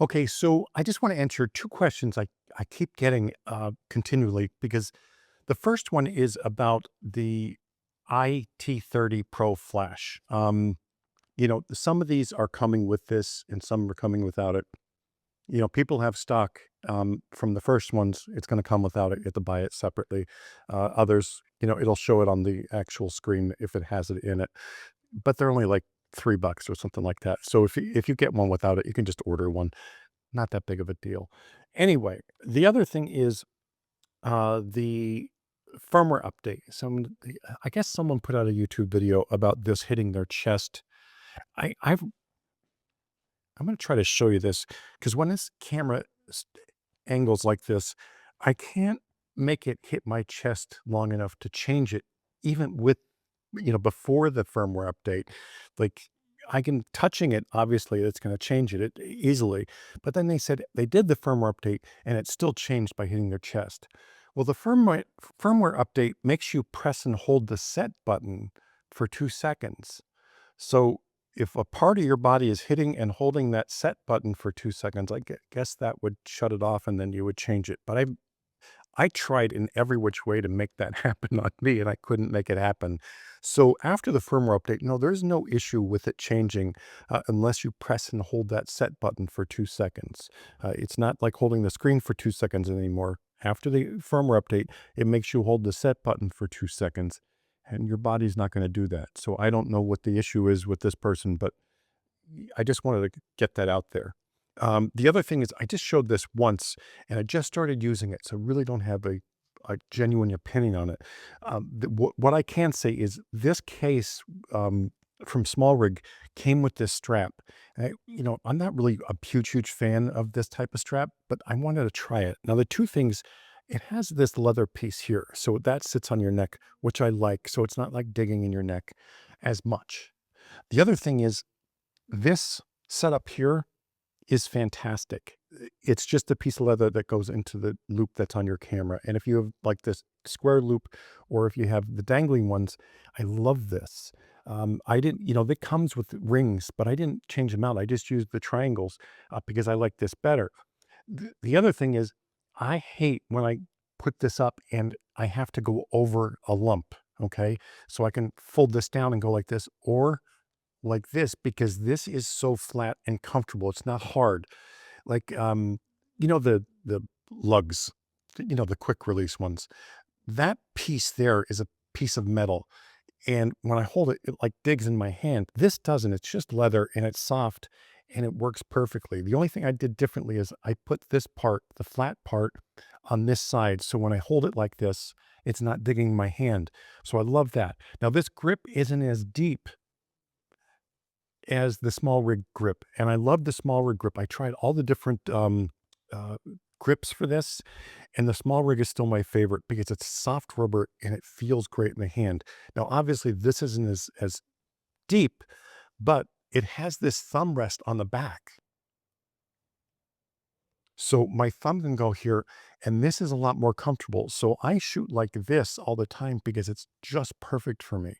Okay, so I just want to answer two questions I keep getting continually because the first one is about the IT30 Pro Flash. Some of these are coming with this and some are coming without it. People have stock from the first ones. It's going to come without it. You have to buy it separately. Others, it'll show it on the actual screen if it has it in it, but they're only like $3 or something like that. So if you get one without it, you can just order one. Not that big of a deal. Anyway, the other thing is, the firmware update. I guess someone put out a YouTube video about this hitting their chest. I'm gonna try to show you this because when this camera angles like this, I can't make it hit my chest long enough to change it, even with, before the firmware update. Like, I can touching it, obviously, it's gonna change it easily, but then they said they did the firmware update and it still changed by hitting their chest. Well, the firmware update makes you press and hold the set button for 2 seconds. So if a part of your body is hitting and holding that set button for 2 seconds, guess that would shut it off and then you would change it. But I tried in every which way to make that happen on me, and I couldn't make it happen. So after the firmware update, no, there's no issue with it changing unless you press and hold that set button for 2 seconds. It's not like holding the screen for 2 seconds anymore. After the firmware update, it makes you hold the set button for 2 seconds, and your body's not going to do that. So I don't know what the issue is with this person, but I just wanted to get that out there. The other thing is I just showed this once and I just started using it, so really don't have a genuine opinion on it. What I can say is this case from SmallRig came with this strap. I'm not really a huge fan of this type of strap, but I wanted to try it. Now, the two things, it has this leather piece here, so that sits on your neck, which I like. So it's not like digging in your neck as much. The other thing is this setup here is fantastic. It's just a piece of leather that goes into the loop that's on your camera. And if you have like this square loop or if you have the dangling ones, I love this. I didn't, it comes with rings, but I didn't change them out. I just used the triangles because I like this better. The other thing is, I hate when I put this up and I have to go over a lump. Okay. So I can fold this down and go like this, or like this because this is so flat and comfortable. It's not hard. Like, the lugs, the quick release ones. That piece there is a piece of metal. And when I hold it, it like digs in my hand. This doesn't. It's just leather and it's soft and it works perfectly. The only thing I did differently is I put this part, the flat part, on this side. So when I hold it like this, it's not digging my hand. So I love that. Now, this grip isn't as deep as the SmallRig grip, and I love the SmallRig grip. I tried all the different, uh, grips for this, and the SmallRig is still my favorite because it's soft rubber and it feels great in the hand. Now, obviously, this isn't as deep, but it has this thumb rest on the back. So my thumb can go here, and this is a lot more comfortable. So I shoot like this all the time because it's just perfect for me.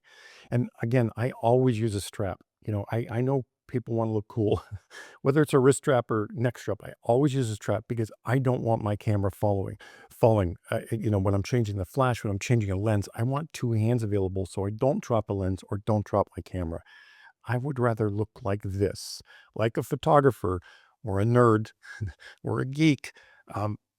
And again, I always use a strap. I know people want to look cool, whether it's a wrist strap or neck strap. I always use a strap because I don't want my camera falling. When I'm changing the flash, when I'm changing a lens, I want two hands available so I don't drop a lens or don't drop my camera. I would rather look like this, like a photographer or a nerd or a geek,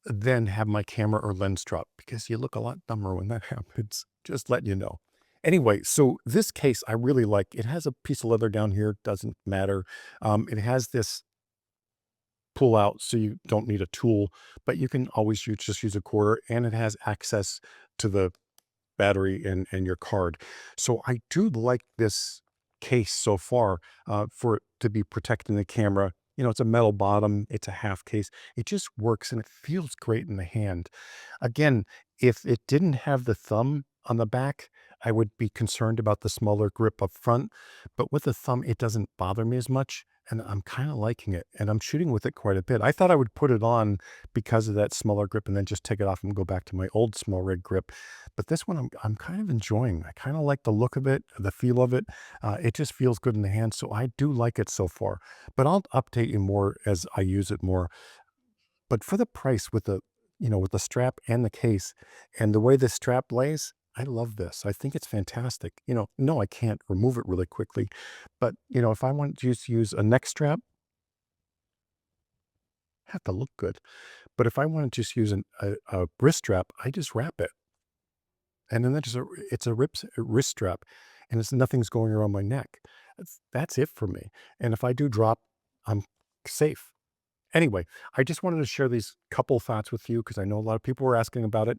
than have my camera or lens drop because you look a lot dumber when that happens. Just letting you know. Anyway, so this case I really like. It has a piece of leather down here, doesn't matter. It has this pull out so you don't need a tool, but you can always just use a quarter, and it has access to the battery and your card. So I do like this case so far for it to be protecting the camera. It's a metal bottom, it's a half case. It just works and it feels great in the hand. Again, if it didn't have the thumb on the back, I would be concerned about the smaller grip up front. But with the thumb, it doesn't bother me as much. and I'm kinda liking it, and I'm shooting with it quite a bit. I thought I would put it on because of that smaller grip and then just take it off and go back to my old SmallRig grip, but this one I'm kind of enjoying. I kinda like the look of it, the feel of it. It just feels good in the hand, so I do like it so far, but I'll update you more as I use it more. But for the price with the with the strap and the case and the way the strap lays, I love this. I think it's fantastic. No, I can't remove it really quickly, but, if I want to just use a neck strap, have to look good. But if I want to just use a wrist strap, I just wrap it. And then it's a wrist strap and nothing's going around my neck. That's it for me. And if I do drop, I'm safe. Anyway, I just wanted to share these couple thoughts with you because I know a lot of people were asking about it.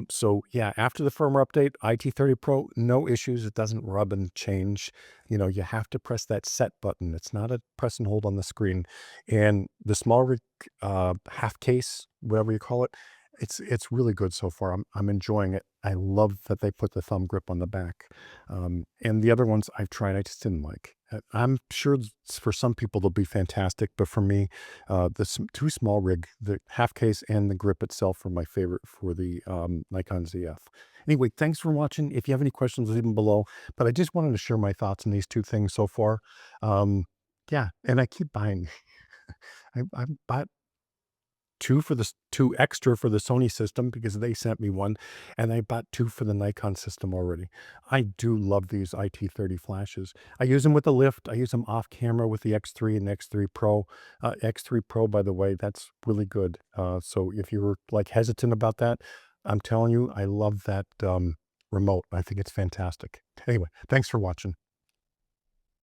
So yeah, after the firmware update, IT30 Pro, no issues. It doesn't rub and change. You have to press that set button. It's not a press and hold on the screen. And the small half case, whatever you call it, it's really good so far. I'm enjoying it. I love that they put the thumb grip on the back. And the other ones I've tried, I just didn't like. I'm sure for some people they'll be fantastic, but for me, two small rig, the half case and the grip itself are my favorite for the Nikon ZF. Anyway, thanks for watching. If you have any questions, leave them below. But I just wanted to share my thoughts on these two things so far. Yeah, and I keep buying. I bought two extra for the Sony system because they sent me one, and I bought two for the Nikon system already. I do love these IT30 flashes. I use them with the lift. I use them off camera with the X3 and X3 Pro. X3 Pro, by the way, that's really good. So if you were like hesitant about that, I'm telling you, I love that remote. I think it's fantastic. Anyway, thanks for watching.